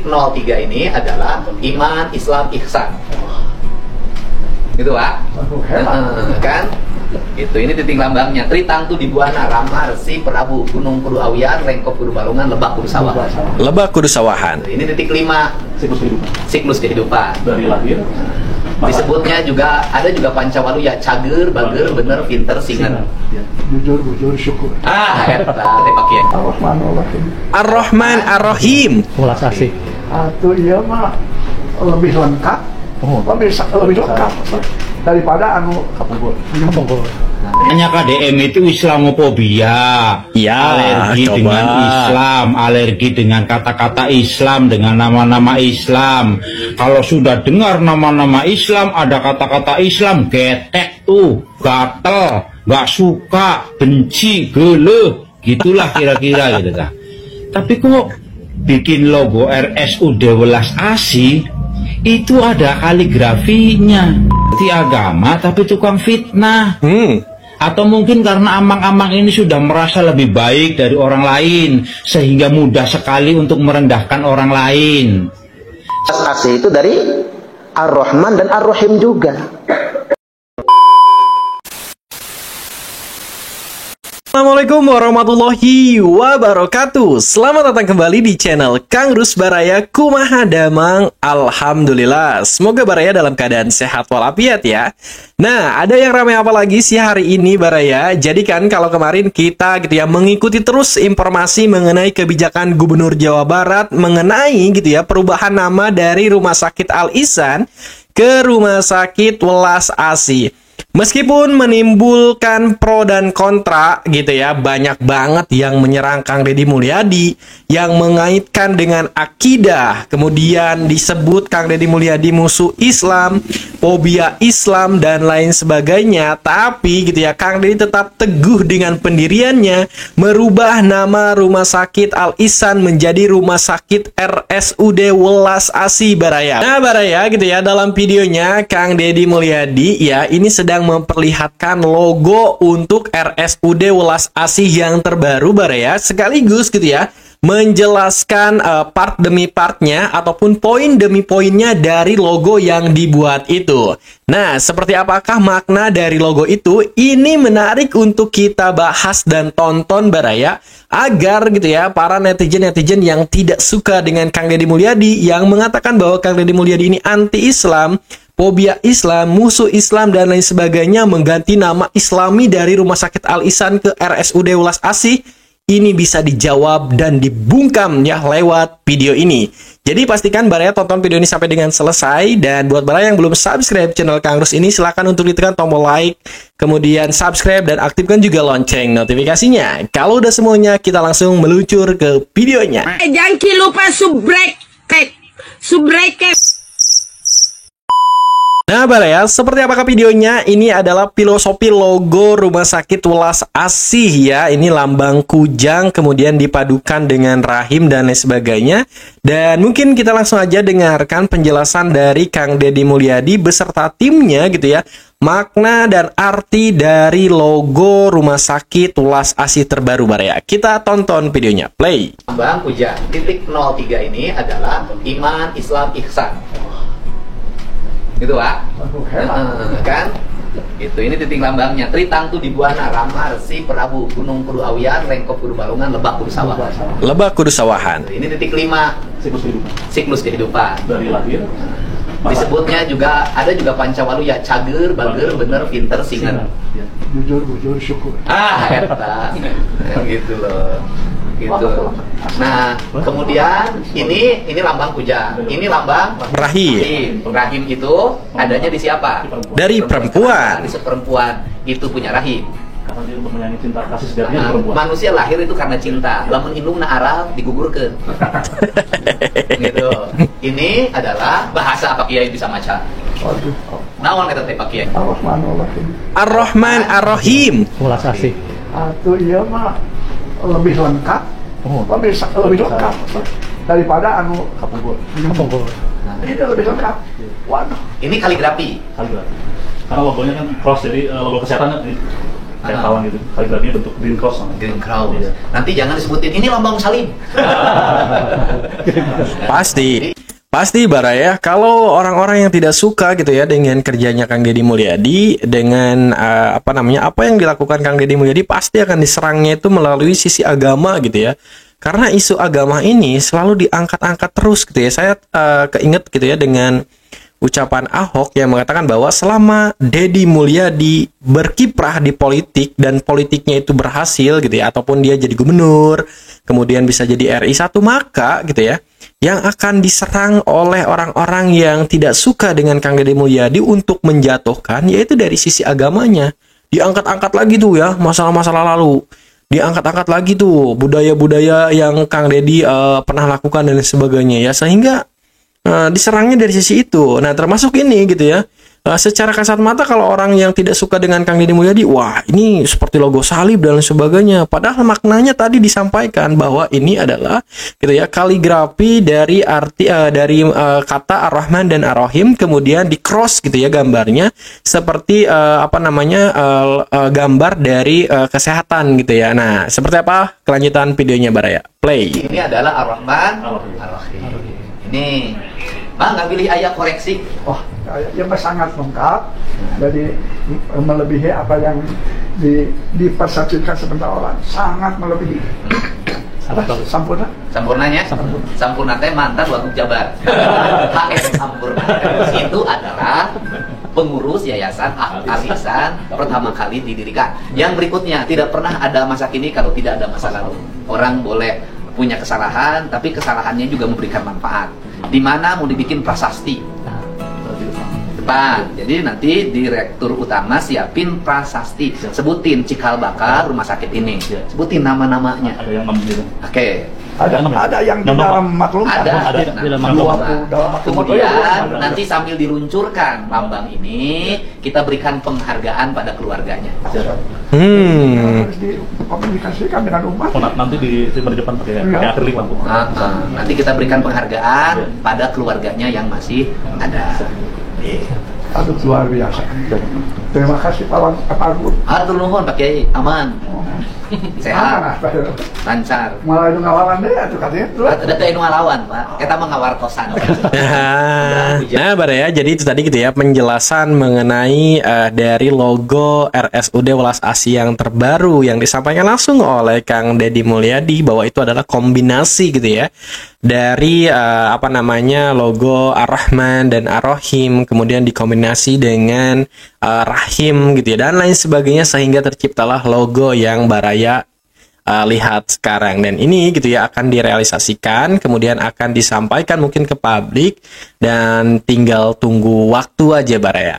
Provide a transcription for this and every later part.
03 ini adalah iman, Islam, ihsan. Gitu Pak? Kan? Itu ini titik lambangnya. Tritang tu di Buana, Rama, Resi, Prabu, Gunung Kudu Awian, Lengkop Kudu Balungan, Lebak Kudu Sawahan. Lebak Kudu Sawahan. Ini titik 5 siklus kehidupan. Dari lahir. Disebutnya juga ada juga Pancawalu ya, cager, bager, bener, pinter, singer. Jujur, bujur, syukur. Eta teh pakai. Ar-Rahman Ar-Rahim. Ulas asih. Atau iya mah lebih lengkap. Lebih lengkap daripada anu kapungkur. Hanya KDM itu Islamofobia, Ya, alergi coba. dengan Islam, alergi dengan kata-kata Islam, dengan nama-nama Islam. Kalau sudah dengar nama-nama Islam, ada kata-kata Islam, getek tuh, gatel, gak suka, benci, geleh, gitulah kira-kira gitu kan. Tapi kok bikin logo RSUD Welas Asih itu ada kaligrafinya, di agama tapi tukang fitnah. Atau mungkin karena amang-amang ini sudah merasa lebih baik dari orang lain, sehingga mudah sekali untuk merendahkan orang lain. Asih itu dari Ar-Rahman dan Ar-Rahim juga. Assalamualaikum warahmatullahi wabarakatuh. Selamat datang kembali di channel Kang Rus Baraya Kumaha Damang. Alhamdulillah, semoga Baraya dalam keadaan sehat walafiat ya. Nah, ada yang ramai apa lagi sih hari ini Baraya? Jadi kan kalau kemarin kita gitu ya mengikuti terus informasi mengenai kebijakan Gubernur Jawa Barat mengenai gitu ya perubahan nama dari Rumah Sakit Al Ihsan ke Rumah Sakit Welas Asih. Meskipun menimbulkan pro dan kontra gitu ya, banyak banget yang menyerang Kang Deddy Mulyadi, yang mengaitkan dengan akidah, kemudian disebut Kang Deddy Mulyadi musuh Islam, fobia Islam, dan lain sebagainya. Tapi gitu ya, Kang Deddy tetap teguh dengan pendiriannya, merubah nama Rumah Sakit Al Ihsan menjadi Rumah Sakit RSUD Welas Asih Baraya. Nah Baraya gitu ya, dalam videonya Kang Deddy Mulyadi ya, ini sedang memperlihatkan logo untuk RSUD Welas Asih yang terbaru Baraya, sekaligus gitu ya menjelaskan part demi partnya ataupun poin demi poinnya dari logo yang dibuat itu. Nah, seperti apakah makna dari logo itu? Ini menarik untuk kita bahas dan tonton Baraya, agar gitu ya para netizen-netizen yang tidak suka dengan Kang Deddy Mulyadi, yang mengatakan bahwa Kang Deddy Mulyadi ini anti-Islam, fobia Islam, musuh Islam, dan lain sebagainya, mengganti nama Islami dari Rumah Sakit Al Ihsan ke RSUD Welas Asih, ini bisa dijawab dan dibungkam ya lewat video ini. Jadi pastikan Baraya tonton video ini sampai dengan selesai. Dan buat Baraya yang belum subscribe channel Kang Rus ini, silahkan untuk ditekan tombol like, kemudian subscribe, dan aktifkan juga lonceng notifikasinya. Kalau udah semuanya, kita langsung meluncur ke videonya. Jangan lupa subrek. Nah Baraya, seperti apakah videonya? Ini adalah filosofi logo Rumah Sakit Welas Asih ya. Ini lambang kujang, kemudian dipadukan dengan rahim dan lain sebagainya. Dan mungkin kita langsung aja dengarkan penjelasan dari Kang Deddy Mulyadi beserta timnya gitu ya, makna dan arti dari logo Rumah Sakit Welas Asih terbaru Baraya. Kita tonton videonya, play. Lambang kujang. Titik 03 ini adalah iman, Islam, ihsan. Gitu Pak? Kan? Itu ini titik lambangnya. Tritang tu di Buana, Rama, Resi, Prabu, Gunung Kudu Awian, Lengkop Kudu Balungan, Lebak Kudu Sawahan. Lebak Kudu Sawahan. Ini titik 5 siklus kehidupan. Dari lahir. Disebutnya juga ada juga Pancawalu ya, cager, bager, bener, pinter, singer. Jujur, bujur, syukur. Eta gitu loh. Gitu. Nah, kemudian ini lambang kujang. Ini lambang Rahim. Rahim itu adanya di siapa? Dari perempuan. Di perempuan itu punya rahim. Karena dia untuk menyanyi cinta kasih sejatinya perempuan. Manusia lahir itu karena cinta. Lamun indung na aral digugurkeun. Gitu. Ini adalah bahasa apa kiai bisa maca. Waduh. Naon eta teh Pak Kiai? Ar-Rahman Ar-Rahim. Ulas asih. Atau iya mah lebih lengkap. Lebih lengkap daripada anu kapungkur. Ini lebih lengkap. Waduh. Ini kaligrafi. Karena logonya kan cross, jadi logo kesehatan kayak pawang gitu. Kaligrafinya bentuk green cross. Green Cross. Iya. Nanti jangan disebutin ini lambang salib. Pasti Baraya, kalau orang-orang yang tidak suka gitu ya dengan kerjanya Kang Deddy Mulyadi, dengan apa yang dilakukan Kang Deddy Mulyadi, pasti akan diserangnya itu melalui sisi agama gitu ya. Karena isu agama ini selalu diangkat-angkat terus gitu ya. Saya keinget gitu ya dengan ucapan Ahok yang mengatakan bahwa selama Deddy Mulyadi berkiprah di politik dan politiknya itu berhasil gitu ya, ataupun dia jadi gubernur, kemudian bisa jadi RI 1, maka gitu ya, yang akan diserang oleh orang-orang yang tidak suka dengan Kang Deddy Mulyadi untuk menjatuhkan, yaitu dari sisi agamanya. Diangkat-angkat lagi tuh ya masalah-masalah lalu, diangkat-angkat lagi tuh budaya-budaya yang Kang Deddy pernah lakukan dan sebagainya ya, sehingga diserangnya dari sisi itu. Nah, termasuk ini gitu ya. Secara kasat mata kalau orang yang tidak suka dengan Kang Deddy Mulyadi, wah ini seperti logo salib dan sebagainya. Padahal maknanya tadi disampaikan bahwa ini adalah gitu ya, kaligrafi dari arti kata Ar-Rahman dan Ar-Rahim, kemudian di cross gitu ya gambarnya seperti gambar dari kesehatan gitu ya. Nah, seperti apa kelanjutan videonya Baraya? Play. Ini adalah Ar-Rahman Ar-Rahim. Ini, Bang, nggak pilih ayat koreksi? Wah, yang sangat lengkap, jadi melebihi apa yang dipersepsikan sebentar orang, sangat melebihi. Sampurna? Sampurnanya? Sampurna teh mantan Wagub Jabar. HS Sampurna itu adalah pengurus Yayasan Al-Ihsan pertama kali didirikan. Yang berikutnya, tidak pernah ada masa kini kalau tidak ada masa lalu. Orang boleh punya kesalahan, tapi kesalahannya juga memberikan manfaat. Di mana mau dibikin prasasti depan, jadi nanti direktur utama siapin prasasti, sebutin cikal bakal rumah sakit ini, sebutin nama-namanya. Ada yang gitu. Oke. Ada yang di dalam maklum. Ada di dalam maklum. Kemudian nanti sambil diluncurkan lambang ini, kita berikan penghargaan pada keluarganya. Harus dikomunikasikan dengan umat. Nanti di depan pakai akrilik lampu. Nanti kita berikan penghargaan pada keluarganya yang masih ada. Aduh, luar biasa. Terima kasih Pak Guru. Hatur nuhun Pak Kiai, aman. Sehat, lancar. Malah itu ngawalan deh atuh katanya. Ada teh nu ngalawan, Pak. Kita mah ngawartosan. Nah, Baraya, jadi itu tadi gitu ya penjelasan mengenai dari logo RSUD Welas Asih yang terbaru yang disampaikan langsung oleh Kang Deddy Mulyadi, bahwa itu adalah kombinasi gitu ya dari logo Ar-Rahman dan Ar-Rahim, kemudian dikombinasi dengan Rahim gitu ya dan lain sebagainya, sehingga terciptalah logo yang Baraya lihat sekarang. Dan ini gitu ya akan direalisasikan, kemudian akan disampaikan mungkin ke publik, dan tinggal tunggu waktu aja Baraya.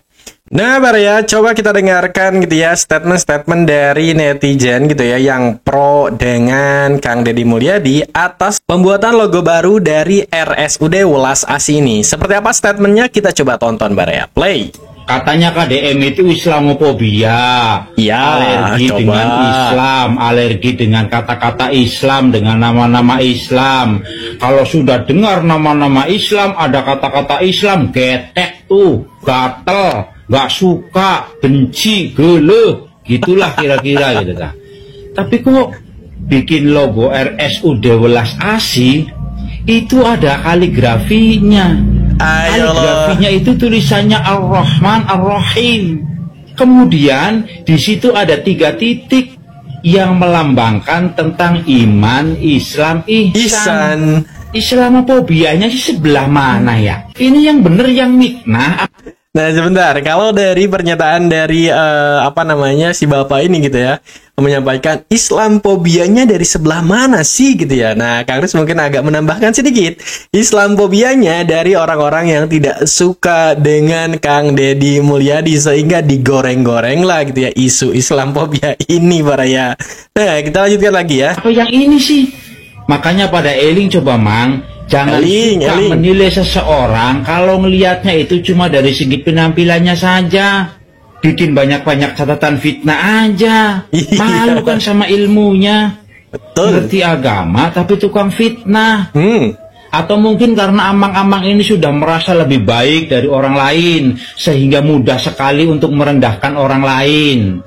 Nah Baraya, coba kita dengarkan gitu ya statement-statement dari netizen gitu ya yang pro dengan Kang Deddy Mulyadi atas pembuatan logo baru dari RSUD Welas Asih ini. Seperti apa statementnya, kita coba tonton Baraya. Play. Katanya KDM itu Islamofobia, ya, alergi coba. dengan Islam, alergi dengan kata-kata Islam, dengan nama-nama Islam. Kalau sudah dengar nama-nama Islam, ada kata-kata Islam, getek tuh, gatel, gak suka, benci, gele, gitulah kira-kira gitu lah. Tapi kok bikin logo RSUD Welas Asih itu ada kaligrafinya. Kaligrafinya itu tulisannya Ar-Rahman Ar-Rahim. Kemudian di situ ada 3 titik yang melambangkan tentang iman, Islam, ihsan. Islamofobianya sih sebelah mana ya? Ini yang bener yang mikna. Nah sebentar, kalau dari pernyataan dari si bapak ini gitu ya menyampaikan Islamofobianya dari sebelah mana sih gitu ya. Nah Kang Rus mungkin agak menambahkan sedikit, Islamofobianya dari orang-orang yang tidak suka dengan Kang Deddy Mulyadi, sehingga digoreng-goreng lah gitu ya isu Islamofobia ini Baraya. Nah kita lanjutkan lagi ya. Apa yang ini sih? Makanya pada Eling coba Mang, jangan suka menilai seseorang kalau ngelihatnya itu cuma dari segi penampilannya saja. Bikin banyak-banyak catatan fitnah aja. Malu kan sama ilmunya. Betul. Ngerti agama tapi tukang fitnah. Atau mungkin karena amang-amang ini sudah merasa lebih baik dari orang lain, sehingga mudah sekali untuk merendahkan orang lain.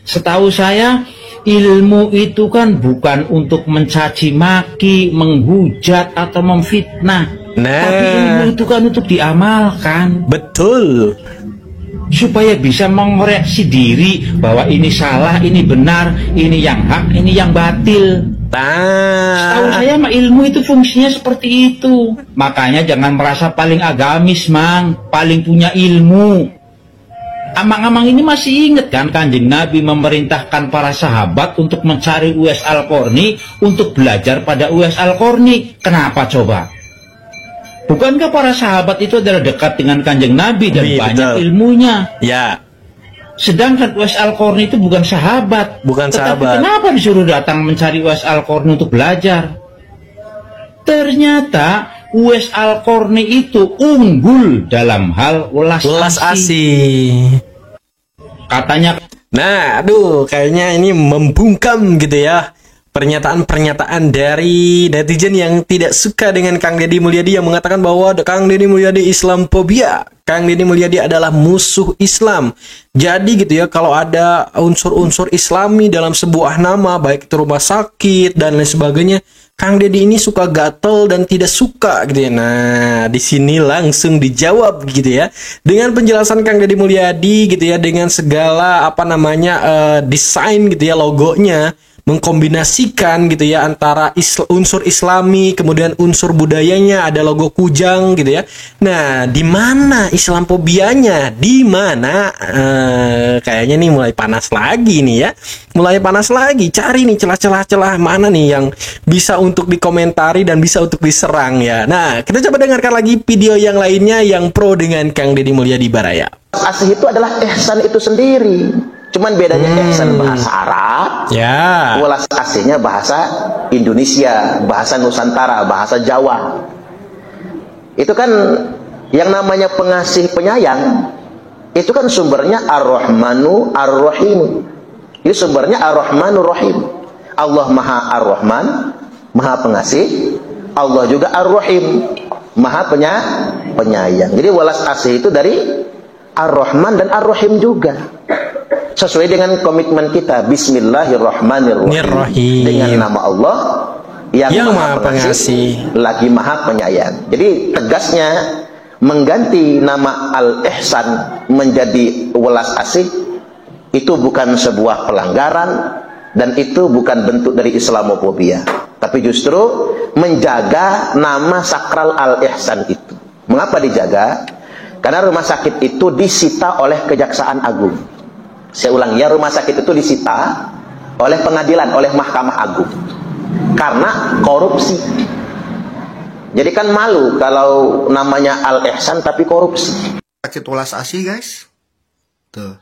Setahu saya ilmu itu kan bukan untuk mencaci maki, menghujat atau memfitnah. Tapi ilmu itu kan untuk diamalkan. Betul. Supaya bisa mengoreksi diri bahwa ini salah, ini benar, ini yang hak, ini yang batil. Setahu saya ilmu itu fungsinya seperti itu. Makanya jangan merasa paling agamis, Mang, paling punya ilmu. Amang-amang ini masih ingat kan Kanjeng Nabi memerintahkan para sahabat untuk mencari Uwais Al-Qarni, untuk belajar pada Uwais Al-Qarni. Kenapa coba? Bukankah para sahabat itu adalah dekat dengan Kanjeng Nabi dan banyak ilmunya? Ya. Sedangkan Uwais Al-Qarni itu bukan sahabat. Sahabat. Kenapa disuruh datang mencari Uwais Al-Qarni untuk belajar? Ternyata Uwais Al-Qarni itu unggul dalam hal welas asih. Katanya. Nah, aduh, kayaknya ini membungkam gitu ya. Pernyataan-pernyataan dari netizen yang tidak suka dengan Kang Deddy Mulyadi yang mengatakan bahwa Kang Deddy Mulyadi Islamophobia. Kang Deddy Mulyadi adalah musuh Islam. Jadi gitu ya, kalau ada unsur-unsur Islami dalam sebuah nama, baik itu rumah sakit dan lain sebagainya, Kang Deddy ini suka gatel dan tidak suka gitu ya. Nah, di sini langsung dijawab gitu ya. Dengan penjelasan Kang Deddy Mulyadi gitu ya, dengan segala desain gitu ya, logonya mengkombinasikan gitu ya antara unsur Islami kemudian unsur budayanya, ada logo kujang gitu ya. Nah, di mana Islamfobianya? Di mana? Kayaknya nih mulai panas lagi nih ya. Mulai panas lagi. Cari nih celah-celah mana nih yang bisa untuk dikomentari dan bisa untuk diserang ya. Nah, kita coba dengarkan lagi video yang lainnya yang pro dengan Kang Deddy Mulyadi Baraya. Asih itu adalah ihsan itu sendiri. Cuman bedanya ihsan bahasa Arab, welas asihnya bahasa Indonesia, bahasa Nusantara, bahasa Jawa. Itu kan yang namanya pengasih penyayang, itu kan sumbernya Ar-Rahmanu Ar-Rahim. Itu sumbernya Ar-Rahmanu Rahim. Allah Maha Ar-Rahman, Maha Pengasih. Allah juga Ar-Rahim, Maha Penyayang. Jadi welas asih itu dari Ar-Rahman dan Ar-Rahim juga. Sesuai dengan komitmen kita, Bismillahirrahmanirrahim, dengan nama Allah yang Maha Pengasih lagi Maha Penyayang. Jadi tegasnya mengganti nama Al-Ihsan menjadi welas asih itu bukan sebuah pelanggaran dan itu bukan bentuk dari Islamophobia, tapi justru menjaga nama sakral Al-Ihsan itu. Mengapa dijaga? Karena rumah sakit itu disita oleh Kejaksaan Agung. Saya ulang ya, rumah sakit itu disita oleh pengadilan, oleh Mahkamah Agung karena korupsi. Jadi kan malu kalau namanya Al-Ihsan tapi korupsi. Sakit welas asih guys. Tuh.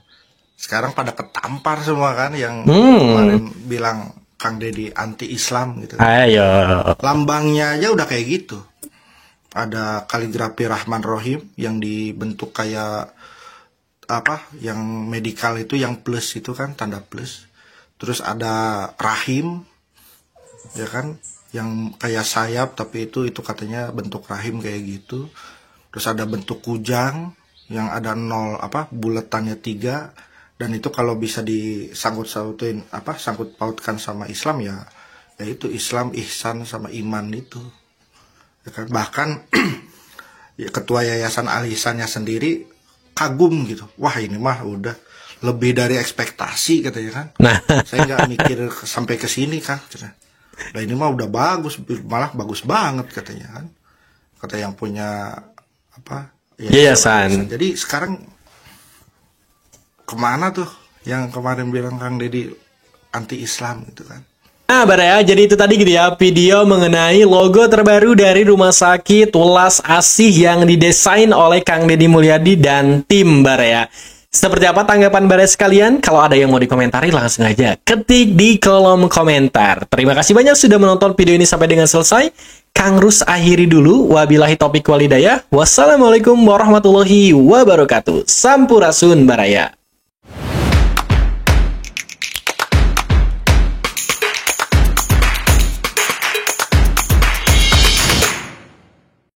Sekarang pada ketampar semua kan yang kemarin bilang Kang Deddy anti Islam gitu. Ayo. Lambangnya aja udah kayak gitu. Ada kaligrafi Rahman Rohim yang dibentuk kayak yang medikal itu, yang plus itu kan, tanda plus. Terus ada rahim ya kan, yang kayak sayap tapi itu katanya bentuk rahim kayak gitu. Terus ada bentuk kujang yang ada 0 buletannya 3, dan itu kalau bisa disangkut pautkan sama Islam ya itu Islam, ihsan sama iman itu ya kan. Bahkan ya, ketua yayasan Al-Ihsannya sendiri kagum gitu, wah ini mah udah lebih dari ekspektasi katanya kan. Nah, saya nggak mikir sampai ke sini kan. Nah ini mah udah bagus, malah bagus banget katanya kan. Kata yang punya yayasan. Jadi sekarang kemana tuh yang kemarin bilang Kang Deddy anti Islam gitu kan. Nah, Baraya, jadi itu tadi gitu ya, video mengenai logo terbaru dari Rumah Sakit Welas Asih yang didesain oleh Kang Deddy Mulyadi dan tim Baraya. Seperti apa tanggapan Baraya sekalian? Kalau ada yang mau dikomentari, langsung aja ketik di kolom komentar. Terima kasih banyak sudah menonton video ini sampai dengan selesai. Kang Rus akhiri dulu. Wabillahi taufiq walhidayah. Wassalamualaikum warahmatullahi wabarakatuh. Sampurasun Baraya.